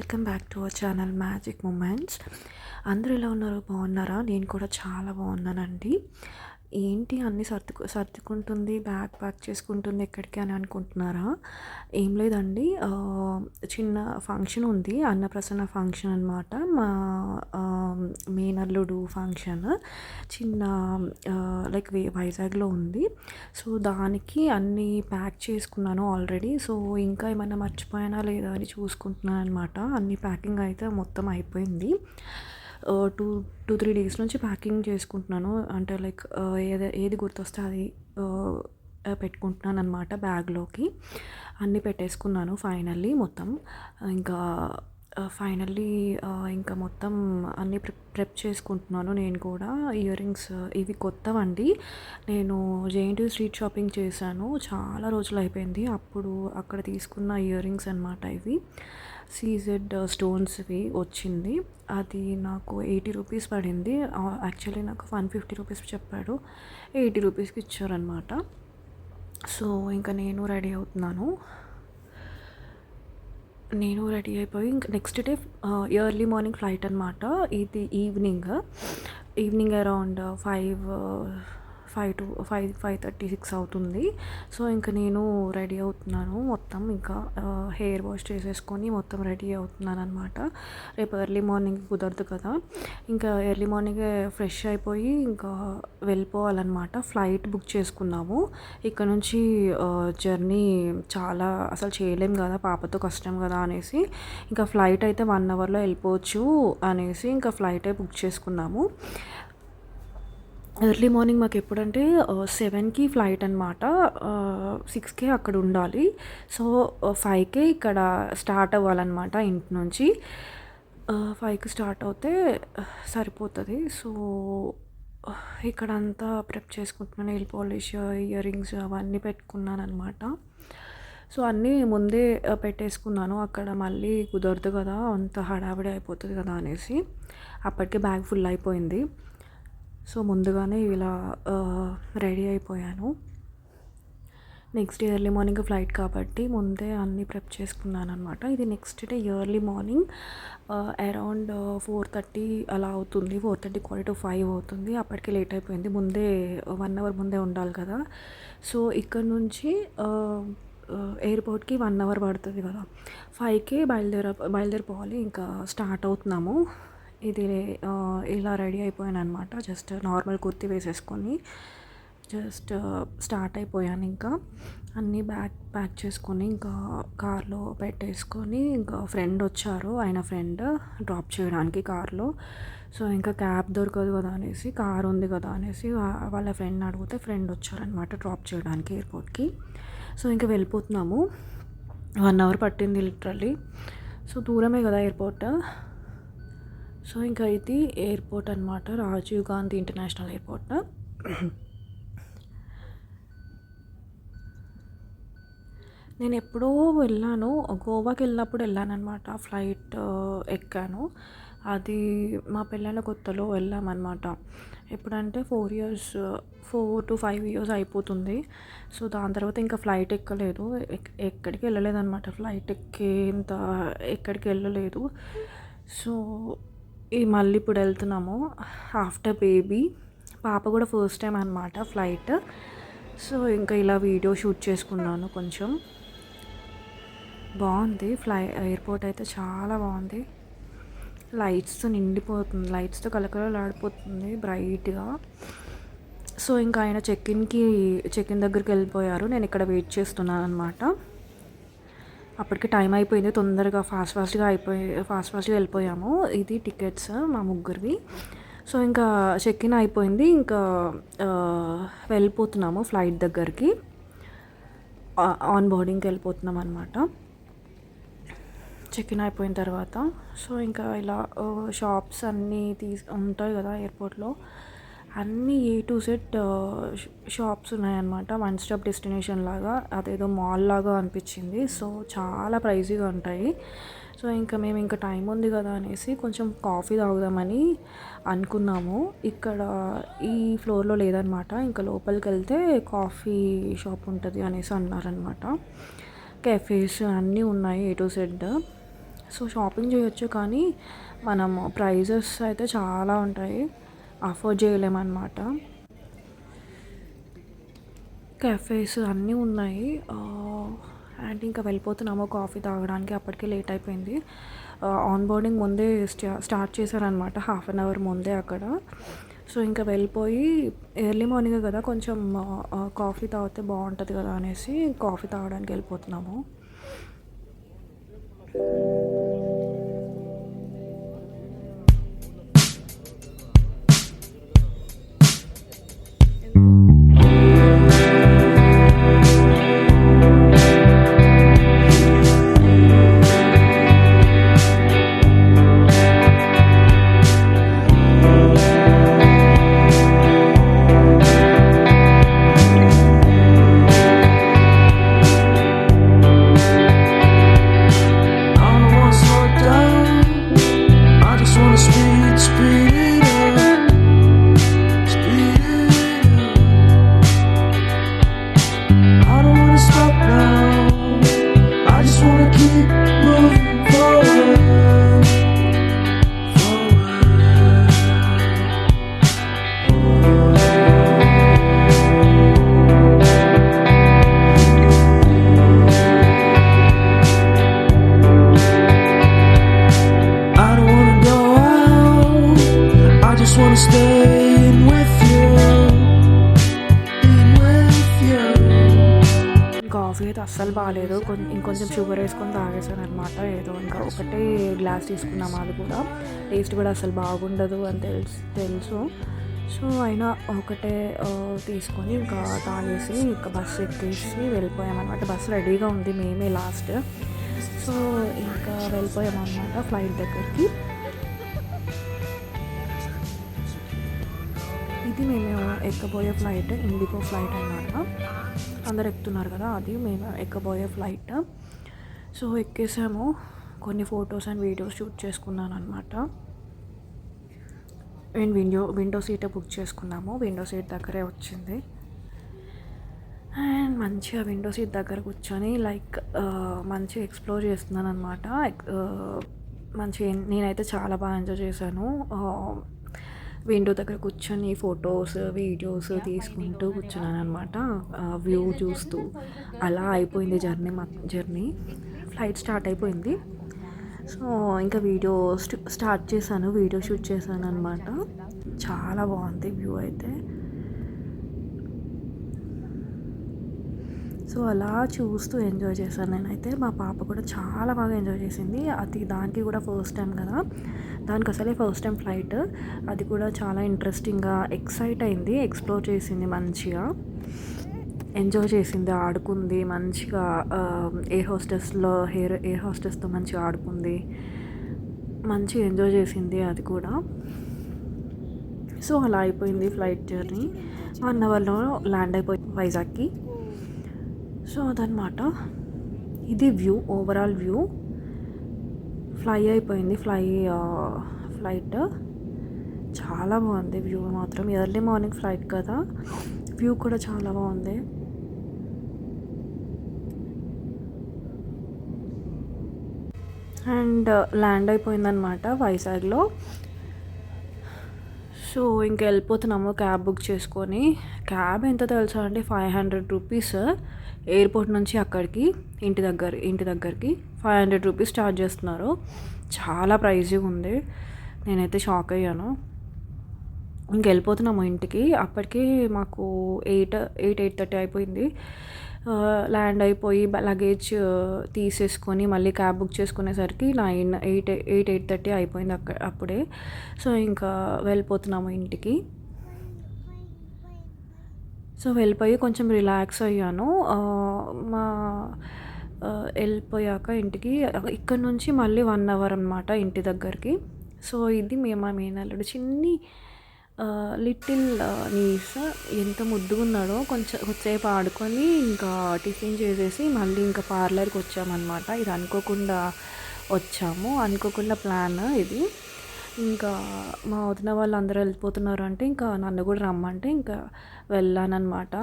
Welcome back to our channel magic moments. అందరూ ఎలా ఉన్నారు? బాగున్నారా? నేను కూడా చాలా బాగున్నానండి. ఏంటి అన్నీ సర్దుకుంటుంది, బ్యాగ్ ప్యాక్ చేసుకుంటుంది ఎక్కడికి అని అనుకుంటున్నారా? ఏం లేదండి, చిన్న ఫంక్షన్ ఉంది, అన్నప్రసన్న ఫంక్షన్ అనమాట. మా మేనల్లుడు ఫంక్షన్ చిన్న లైక్ వైజాగ్లో ఉంది. సో దానికి అన్నీ ప్యాక్ చేసుకున్నాను ఆల్రెడీ. సో ఇంకా ఏమైనా మర్చిపోయానా లేదా అని చూసుకుంటున్నాను అనమాట. అన్ని ప్యాకింగ్ అయితే మొత్తం అయిపోయింది. టూ 2-3 డేస్ నుంచి ప్యాకింగ్ చేసుకుంటున్నాను. అంటే లైక్ ఏది గుర్తొస్తే అది పెట్టుకుంటున్నాను అనమాట బ్యాగ్లోకి. అన్నీ పెట్టేసుకున్నాను ఫైనల్లీ మొత్తం. ఇంకా ఫైనల్లీ ఇంకా మొత్తం అన్నీ ప్రెప్ చేసుకుంటున్నాను నేను కూడా. ఇయర్ రింగ్స్ ఇవి కొత్తవండి. నేను జేఎన్టీయూ స్ట్రీట్ షాపింగ్ చేశాను, చాలా రోజులు అయిపోయింది. అప్పుడు అక్కడ తీసుకున్న ఇయర్ రింగ్స్ అనమాట ఇవి. సీజెడ్ స్టోన్స్వి వచ్చింది. అది నాకు 80 రూపీస్ పడింది. యాక్చువల్లీ నాకు 150 రూపీస్ చెప్పాడు, 80 రూపీస్కి ఇచ్చారనమాట. సో ఇంకా నేను రెడీ అవుతున్నాను. నేను రెడీ అయిపోయి ఇంక next day early morning flight అనమాట. ఇది ఈవినింగ్ అరౌండ్ 5:30-6 అవుతుంది. సో ఇంకా నేను రెడీ అవుతున్నాను మొత్తం. ఇంకా హెయిర్ వాష్ చేసేసుకొని మొత్తం రెడీ అవుతున్నాను అనమాట. రేపు ఎర్లీ మార్నింగ్ కుదరదు కదా, ఇంకా ఎర్లీ మార్నింగే ఫ్రెష్ అయిపోయి ఇంకా వెళ్ళిపోవాలన్నమాట. ఫ్లైట్ బుక్ చేసుకున్నాము. ఇక్కడ నుంచి జర్నీ చాలా అసలు చేయలేం కదా, పాపతో కష్టం కదా అనేసి ఇంకా ఫ్లైట్ అయితే 1 అవర్లో వెళ్ళిపోవచ్చు అనేసి ఇంకా ఫ్లైటే బుక్ చేసుకున్నాము. ఎర్లీ మార్నింగ్ మాకు ఎప్పుడంటే 7కి ఫ్లైట్ అనమాట. 6కే అక్కడ ఉండాలి. సో 5కే ఇక్కడ స్టార్ట్ అవ్వాలన్నమాట ఇంటి నుంచి. 5కి స్టార్ట్ అవుతే సరిపోతుంది. సో ఇక్కడంతా ప్రెప్ చేసుకుంటున్నాను. నెయిల్ పాలిష్, ఇయర్ రింగ్స్ అవన్నీ పెట్టుకున్నాను అనమాట. సో అన్నీ ముందే పెట్టేసుకున్నాను. అక్కడ మళ్ళీ కుదరదు కదా, అంత హడావిడి అయిపోతుంది కదా అనేసి. అప్పటికే బ్యాగ్ ఫుల్ అయిపోయింది. సో ముందుగానే ఇలా రెడీ అయిపోయాను. Next day early morning flight కాబట్టి ముందే అన్నీ ప్రెప్ చేసుకున్నాను అనమాట. ఇది next day early morning around 4:30 అలా అవుతుంది. 4:30 4:45 అవుతుంది. అప్పటికే లేట్ అయిపోయింది. ముందే 1 అవర్ ముందే ఉండాలి కదా. సో ఇక్కడ నుంచి ఎయిర్పోర్ట్కి 1 అవర్ పడుతుంది కదా. 5కే బయలుదేరిపోవాలి. ఇంకా స్టార్ట్ అవుతున్నాము. ఇది ఇలా రెడీ అయిపోయాను అనమాట. జస్ట్ నార్మల్ కుర్తీ వేసేసుకొని జస్ట్ స్టార్ట్ అయిపోయాను. ఇంకా అన్నీ ప్యాక్ చేసుకొని ఇంకా కార్లో పెట్టేసుకొని ఇంకా ఫ్రెండ్ వచ్చారు, ఆయన ఫ్రెండ్ డ్రాప్ చేయడానికి కార్లో. సో ఇంకా క్యాబ్ దొరకదు కదా అనేసి, కార్ ఉంది కదా అనేసి వాళ్ళ ఫ్రెండ్ని అడిగితే ఫ్రెండ్ వచ్చారనమాట డ్రాప్ చేయడానికి ఎయిర్పోర్ట్కి. సో ఇంకా వెళ్ళిపోతున్నాము. 1 అవర్ పట్టింది లిటరల్లీ. సో దూరమే కదా ఎయిర్పోర్ట్. సో ఇంకా ఇది ఎయిర్పోర్ట్ అనమాట, రాజీవ్ గాంధీ ఇంటర్నేషనల్ ఎయిర్పోర్ట్. నేను ఎప్పుడో వెళ్ళాను, గోవాకి వెళ్ళినప్పుడు వెళ్ళాను అనమాట. ఫ్లైట్ ఎక్కాను. అది మా పెళ్ళైన కొత్తలో వెళ్ళామన్నమాట. ఎప్పుడంటే 4 to 5 ఇయర్స్ అయిపోతుంది. సో దాని తర్వాత ఇంకా ఫ్లైట్ ఎక్కలేదు, ఎక్కడికి వెళ్ళలేదన్నమాట. ఫ్లైట్ ఎక్కేంత ఎక్కడికి వెళ్ళలేదు. సో మళ్ళీ ఇప్పుడు వెళ్తున్నాము ఆఫ్టర్ బేబీ. పాప కూడా ఫస్ట్ టైం అనమాట ఫ్లైట్. సో ఇంకా ఇలా వీడియో షూట్ చేసుకున్నాను. కొంచెం బాగుంది ఎయిర్పోర్ట్ అయితే, చాలా బాగుంది. లైట్స్తో నిండిపోతుంది, లైట్స్తో కలకలలాడిపోతుంది బ్రైట్గా. సో ఇంకా ఆయన చెక్ ఇన్ దగ్గరికి వెళ్ళిపోయారు. నేను ఇక్కడ వెయిట్ చేస్తున్నాను అనమాట. అప్పటికి టైం అయిపోయింది. తొందరగా ఫాస్ట్గా వెళ్ళిపోయాము. ఇది టికెట్స్ మా ముగ్గురివి. సో ఇంకా చెక్ ఇన్ అయిపోయింది. ఇంకా వెళ్ళిపోతున్నాము ఫ్లైట్ దగ్గరికి, ఆన్ బోర్డింగ్కి వెళ్ళిపోతున్నాం అనమాట. చెక్ ఇన్ అయిపోయిన తర్వాత సో ఇంకా ఇలా షాప్స్ అన్నీ ఉంటాయి కదా ఎయిర్పోర్ట్లో, అన్నీ A to Z షాప్స్ ఉన్నాయన్నమాట. 1 స్టాప్ డెస్టినేషన్ లాగా, అదేదో మాల్ లాగా అనిపించింది. సో చాలా ప్రైజీగా ఉంటాయి. సో ఇంకా మేము ఇంకా టైం ఉంది కదా అనేసి కొంచెం కాఫీ తాగుదామని అనుకున్నాము. ఇక్కడ ఈ ఫ్లోర్లో లేదనమాట, ఇంకా లోపలికి వెళ్తే కాఫీ షాప్ ఉంటుంది అనేసి అన్నారనమాట. కెఫేస్ అన్నీ ఉన్నాయి A to Z. So shopping చేయొచ్చు, కానీ మనము ప్రైజెస్ అయితే చాలా ఉంటాయి, అఫోర్డ్ చేయలేమన్నమాట. కెఫేస్ అన్నీ ఉన్నాయి. అండ్ ఇంకా వెళ్ళిపోతున్నాము కాఫీ తాగడానికి. అప్పటికే లేట్ అయిపోయింది. ఆన్ బోర్డింగ్ ముందే స్టార్ట్ చేశారనమాట, హాఫ్ అన్ అవర్ ముందే అక్కడ. సో ఇంకా వెళ్ళిపోయి ఎర్లీ మార్నింగే కదా, కొంచెం కాఫీ తాగితే బాగుంటుంది కదా అనేసి కాఫీ తాగడానికి వెళ్ళిపోతున్నాము. కాఫీ అయితే అస్సలు బాగాలేదు. ఇంకొంచెం షుగర్ వేసుకొని తాగేసాను అనమాట. ఏదో ఇంకా ఒకటే గ్లాస్ తీసుకున్నాము, అది కూడా టేస్ట్ కూడా అసలు బాగుండదు అని తెలుసు. సో అయినా ఒకటే తీసుకొని ఇంకా తాగేసి ఇంకా బస్సు ఎక్కేసి వెళ్ళిపోయామన్నమాట. బస్సు రెడీగా ఉంది, మేమే లాస్ట్. సో ఇంకా వెళ్ళిపోయామన్నమాట ఫ్లైట్ దగ్గరికి. ఇది మేము ఎక్కబోయే ఫ్లైట్ ఇండిగో ఫ్లైట్ అన్నమాట. అందరు ఎక్కుతున్నారు కదా, అది మేము ఎక్కబోయే ఫ్లైట్. సో ఎక్కేసాము. కొన్ని ఫొటోస్ అండ్ వీడియోస్ షూట్ చేసుకున్నాను అనమాట. నేను విండో సీటే బుక్ చేసుకున్నాము. విండో సీట్ దగ్గరే వచ్చింది. అండ్ మంచిగా విండో సీట్ దగ్గర కూర్చొని మంచిగా ఎక్స్ప్లోర్ చేస్తున్నాను అనమాట. నేనైతే చాలా బాగా ఎంజాయ్ చేశాను. విండో దగ్గర కూర్చొని ఫొటోస్ వీడియోస్ తీసుకుంటూ కూర్చున్నాను అనమాట, వ్యూ చూస్తూ. అలా అయిపోయింది జర్నీ. ఫ్లైట్ స్టార్ట్ అయిపోయింది. సో ఇంకా వీడియో స్టార్ట్ చేశాను, వీడియో షూట్ చేశాను అనమాట. చాలా బాగుంది వ్యూ అయితే. సో అలా చూస్తూ ఎంజాయ్ చేశాను నేనైతే. మా పాప కూడా చాలా బాగా ఎంజాయ్ చేసింది. దానికి కూడా ఫస్ట్ టైం కదా, దానికి అసలే ఫస్ట్ టైం ఫ్లైట్. అది కూడా చాలా ఇంట్రెస్టింగ్గా ఎక్సైట్ అయింది, ఎక్స్ప్లోర్ చేసింది, మంచిగా ఎంజాయ్ చేసింది, ఆడుకుంది మంచిగా. ఎయిర్ హోస్టెస్తో మంచిగా ఆడుకుంది, మంచిగా ఎంజాయ్ చేసింది అది కూడా. సో అలా అయిపోయింది ఫ్లైట్ జర్నీ. 1 అవర్లో ల్యాండ్ అయిపోయింది వైజాగ్కి. సో అదనమాట, ఇది వ్యూ, ఓవరాల్ వ్యూ. ఫ్లై అయిపోయింది ఫ్లైట్. చాలా బాగుంది వ్యూ మాత్రం. ఎర్లీ మార్నింగ్ ఫ్లైట్ కదా, వ్యూ కూడా చాలా బాగుంది. అండ్ ల్యాండ్ అయిపోయిందనమాట వైజాగ్లో. సో ఇంక వెళ్ళిపోతున్నాము క్యాబ్ బుక్ చేసుకొని. క్యాబ్ ఎంత తెలుసా అండి, 500 రూపీస్. ఎయిర్పోర్ట్ నుంచి అక్కడికి ఇంటి దగ్గరికి 500 రూపీస్ ఛార్జ్ చేస్తున్నారు. చాలా ప్రైజీగా ఉంది. నేనైతే షాక్ అయ్యాను. ఇంకెళ్ళిపోతున్నాము ఇంటికి. అప్పటికి మాకు 8:30 అయిపోయింది. ల్యాండ్ అయిపోయి లగేజ్ తీసేసుకొని మళ్ళీ క్యాబ్ బుక్ చేసుకునేసరికి 8:30 అయిపోయింది అప్పుడే. సో ఇంకా వెళ్ళిపోతున్నాము ఇంటికి. సో వెళ్ళిపోయి కొంచెం రిలాక్స్ అయ్యాను. వెళ్ళిపోయాక ఇంటికి, ఇక్కడ నుంచి మళ్ళీ 1 అవర్ అనమాట ఇంటి దగ్గరికి. సో ఇది మా మేనల్లుడు చిన్ని లిటిల్ నీస్, ఎంత ముద్దుగా ఉన్నాడో. కొంచెంసేపు ఆడుకొని ఇంకా టిఫిన్ చేసేసి మళ్ళీ ఇంకా పార్లర్కి వచ్చామన్నమాట. ఇది అనుకోకుండా ప్లాన్ ఇది. ఇంకా మా వదిన వాళ్ళు అందరూ వెళ్ళిపోతున్నారు అంటే ఇంకా నన్ను కూడా రమ్మంటే ఇంకా వెళ్ళానన్నమాట.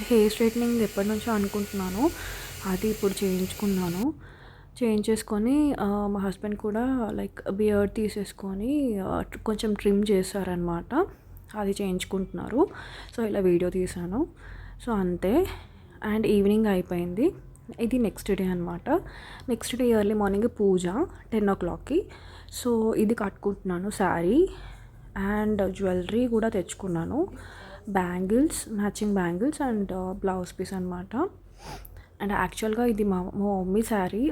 హెయిర్ స్ట్రైట్నింగ్ ఎప్పటి నుంచో అనుకుంటున్నాను, అది ఇప్పుడు చేయించుకున్నాను. చేయించేసుకొని మా హస్బెండ్ కూడా లైక్ బియర్డ్ తీసేసుకొని కొంచెం ట్రిమ్ చేశారనమాట. అది చేయించుకుంటున్నారు. సో ఇలా వీడియో తీశాను. సో అంతే. అండ్ ఈవినింగ్ అయిపోయింది. ఇది నెక్స్ట్ డే అనమాట. నెక్స్ట్ డే ఎర్లీ మార్నింగ్ పూజ 10 o'clockకి. సో ఇది కట్టుకుంటున్నాను శారీ. అండ్ జ్యువెలరీ కూడా తెచ్చుకున్నాను. Bangles, matching bangles and blouse piece అనమాట. అండ్ యాక్చువల్గా ఇది మా మమ్మీ శారీ.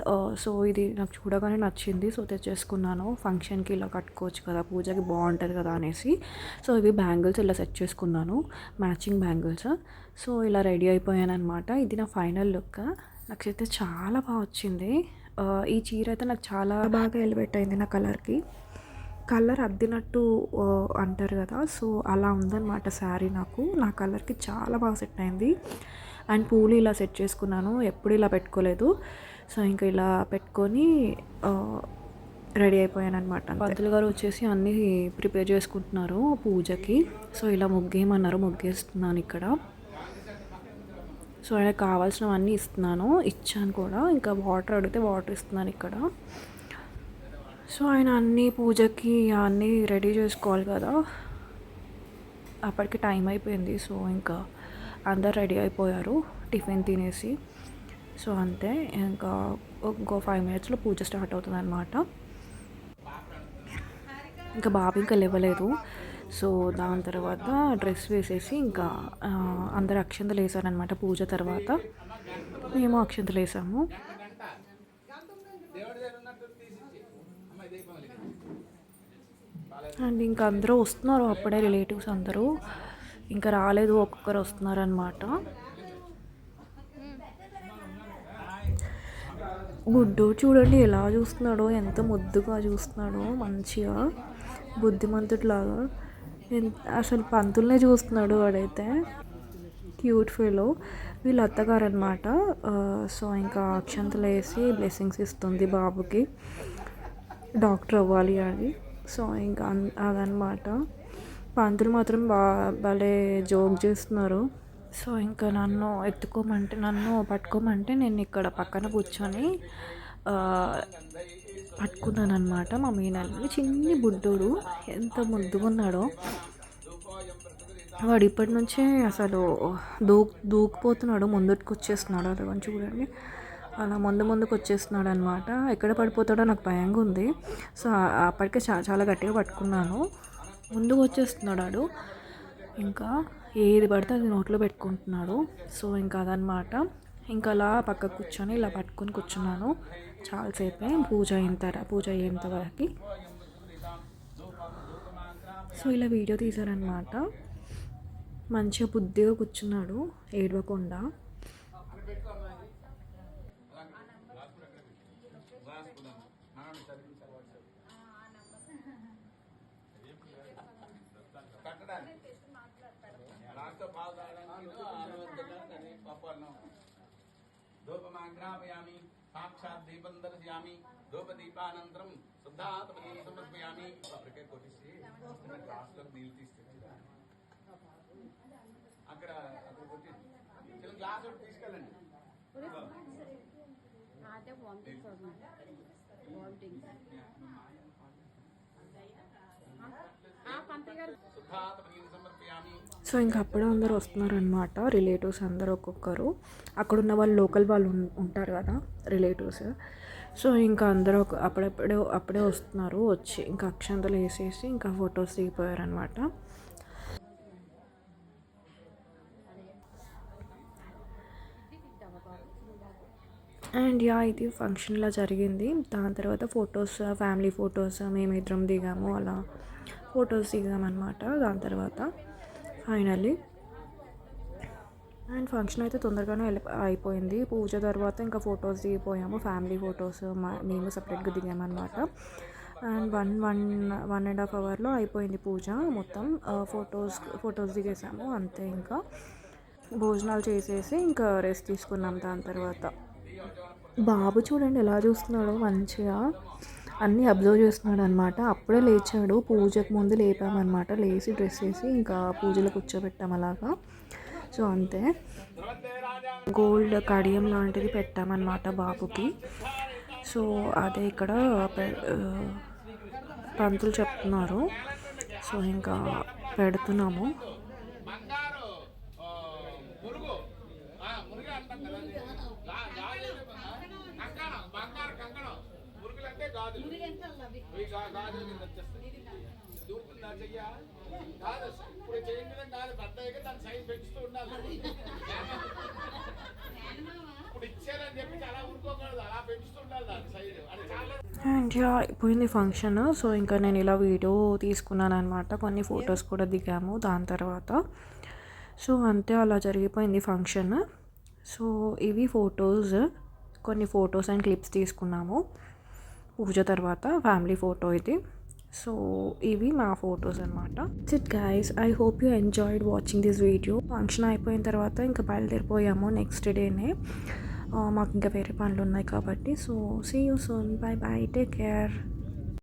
సో ఇది నాకు చూడగానే నచ్చింది. సో తెచ్చేసుకున్నాను. ఫంక్షన్కి ఇలా కట్టుకోవచ్చు కదా, పూజకి బాగుంటుంది కదా అనేసి. సో ఇవి బ్యాంగిల్స్ ఇలా సెట్ చేసుకున్నాను, మ్యాచింగ్ బ్యాంగిల్స్. సో ఇలా రెడీ అయిపోయాను అనమాట. ఇది నా ఫైనల్ లుక్. నాకైతే చాలా బాగా వచ్చింది. ఈ చీర అయితే నాకు చాలా బాగా ఎలివేట్ అయింది నా కలర్కి. కలర్ అద్దినట్టు అంటారు కదా, సో అలా ఉందన్నమాట శారీ. నా కలర్కి చాలా బాగా సెట్ అయింది. అండ్ పూలు ఇలా సెట్ చేసుకున్నాను, ఎప్పుడు ఇలా పెట్టుకోలేదు. సో ఇంకా ఇలా పెట్టుకొని రెడీ అయిపోయాను అనమాట. పంతులు గారు వచ్చేసి అన్నీ ప్రిపేర్ చేసుకుంటున్నారు పూజకి. సో ఇలా ముగ్గేయమన్నారు, ముగ్గేస్తున్నాను ఇక్కడ. సో ఆయనకు కావాల్సినవన్నీ ఇచ్చాను కూడా. ఇంకా వాటర్ అడిగితే వాటర్ ఇస్తున్నాను ఇక్కడ. సో ఆయన అన్నీ పూజకి అన్నీ రెడీ చేసుకోవాలి కదా, అప్పటికి టైం అయిపోయింది. సో ఇంకా అందరు రెడీ అయిపోయారు టిఫిన్ తినేసి. సో అంతే, ఇంకా ఇంకో 5 minutesలో పూజ స్టార్ట్ అవుతుంది అనమాట. ఇంకా బాబు ఇంకా లేవలేదు. సో దాని తర్వాత డ్రెస్ వేసేసి ఇంకా అందరు అక్షంతలు వేసారనమాట. పూజ తర్వాత మేము అక్షంతలు వేసాము. అండ్ ఇంకా అందరూ వస్తున్నారు అప్పుడే, రిలేటివ్స్ అందరూ ఇంకా రాలేదు, ఒక్కొక్కరు వస్తున్నారనమాట. గుడ్డు చూడండి ఎలా చూస్తున్నాడో, ఎంత ముద్దుగా చూస్తున్నాడో, మంచిగా బుద్ధిమంతుడిలాగా. అసలు పంతులనే చూస్తున్నాడు వాడైతే. క్యూట్ ఫీలో. వీళ్ళ అత్తగారు అనమాట. సో ఇంకా అక్షంతలు వేసి బ్లెస్సింగ్స్ ఇస్తుంది బాబుకి, డాక్టర్ అవ్వాలి అని. సో ఇంకా అదనమాట. పంతులు మాత్రం భలే జోక్ చేస్తున్నారు. సో ఇంకా నన్ను పట్టుకోమంటే నేను ఇక్కడ పక్కన కూర్చొని పట్టుకున్నాను అనమాట. మా మీనాల్ని, చిన్ని బుడ్డోడు ఎంత ముద్దుగా ఉన్నాడో. వాడు ఇప్పటి నుంచే అసలు దూకిపోతున్నాడు, ముందుకు వచ్చేస్తున్నాడు. అలా చూడండి, అలా ముందుకు వచ్చేస్తున్నాడు అనమాట. ఎక్కడ పడిపోతాడో నాకు భయంగా ఉంది. సో అప్పటికే చాలా గట్టిగా పట్టుకున్నాను. ముందుకు వచ్చేస్తున్నాడు. ఇంకా ఏది పడితే అది నోట్లో పెట్టుకుంటున్నాడు. సో ఇంకా అదనమాట. ఇంకా అలా పక్క కూర్చొని ఇలా పట్టుకొని కూర్చున్నాను చాలాసేపే, పూజ అయ్యేంత వరకు. సో ఇలా వీడియో తీశారనమాట. మంచిగా బుద్ధిగా కూర్చున్నాడు, ఏడవకుండా. ధూపమాగ్రాపయామి, సాక్షాత్ దీపం దర్శయామి, ధూపదీపానంతరం శుద్ధాత్మని సమర్పయామి. అప్పటికే కొట్టిసి గ్లాసులో నీళ్ళు తీసుకొచ్చి అక్కడ కొట్టి గ్లాస్ ఒకటి తీసుకెళ్ళండి. సో ఇంకా అప్పుడే అందరూ వస్తున్నారనమాట, రిలేటివ్స్ అందరూ ఒక్కొక్కరు. అక్కడ ఉన్న వాళ్ళు లోకల్ వాళ్ళు ఉంటారు కదా రిలేటివ్స్. సో ఇంకా అందరూ అప్పుడే వస్తున్నారు. వచ్చి ఇంకా అక్షంతలు వేసేసి ఇంకా ఫొటోస్ దిగిపోయారనమాట. అండ్ ఇది ఫంక్షన్లా జరిగింది. దాని తర్వాత ఫొటోస్, ఫ్యామిలీ ఫొటోస్ మేమిద్దరం దిగాము, అలా ఫొటోస్ దిగామన్నమాట. దాని తర్వాత ఫైనల్లీ అండ్ ఫంక్షన్ అయితే తొందరగానే అయిపోయింది. పూజ తర్వాత ఇంకా ఫొటోస్ దిగిపోయాము, ఫ్యామిలీ ఫొటోస్ మేము సపరేట్గా దిగామన్నమాట. అండ్ 1.5 అవర్లో అయిపోయింది పూజ మొత్తం. ఫొటోస్ దిగేసాము అంతే. ఇంకా భోజనాలు చేసేసి ఇంకా రెస్ట్ తీసుకున్నాం. దాని తర్వాత బాబు చూడండి ఎలా చూస్తున్నాడో, మంచిగా అన్నీ అబ్జర్వ్ చేస్తున్నాడు అనమాట. అప్పుడే లేచాడు, పూజకు ముందు లేపామన్నమాట. లేచి డ్రెస్ వేసి ఇంకా పూజలో కూర్చోబెట్టాం అలాగా. సో అంతే. గోల్డ్ కడియం లాంటిది పెట్టామన్నమాట బాబుకి. సో అదే ఇక్కడ పంతులు చెప్తున్నారు. సో ఇంకా పెడుతున్నాము. బంగారు మురుగు మురుగు అంటాం కదా కంకణం బంగారు కంకణం మురుగులు అంటే గాజులు గాజులు కింద వచ్చేస్తాయి. దూరుతుందా చెయ్య కాదు ఇప్పుడు చేయించడం కాదు పెద్దగా దాని సైజ్ పెంచుతూ ఉండాలి. ఇప్పుడు ఇచ్చారని చెప్పి చాలా ఊరుకోకూడదు, అలా పెంచుతూ ఉండాలి దాని సైజ్. అది చాలా అండ్ యా అయిపోయింది ఫంక్షన్. సో ఇంకా నేను ఇలా వీడియో తీసుకున్నాను అనమాట. కొన్ని ఫొటోస్ కూడా దిగాము దాని తర్వాత. సో అంతే, అలా జరిగిపోయింది ఫంక్షన్. సో ఇవి ఫొటోస్, కొన్ని ఫొటోస్ అండ్ క్లిప్స్ తీసుకున్నాము పూజ తర్వాత. ఫ్యామిలీ ఫోటో ఇది. సో ఇవి మా ఫొటోస్ అనమాట. It guys, I hope you enjoyed watching this video. Function అయిపోయిన తర్వాత ఇంకా బయలుదేరిపోయాము నెక్స్ట్ డేనే. మాకు ఇంకా వేరే పనులు ఉన్నాయి కాబట్టి. So see you soon, bye bye, take care.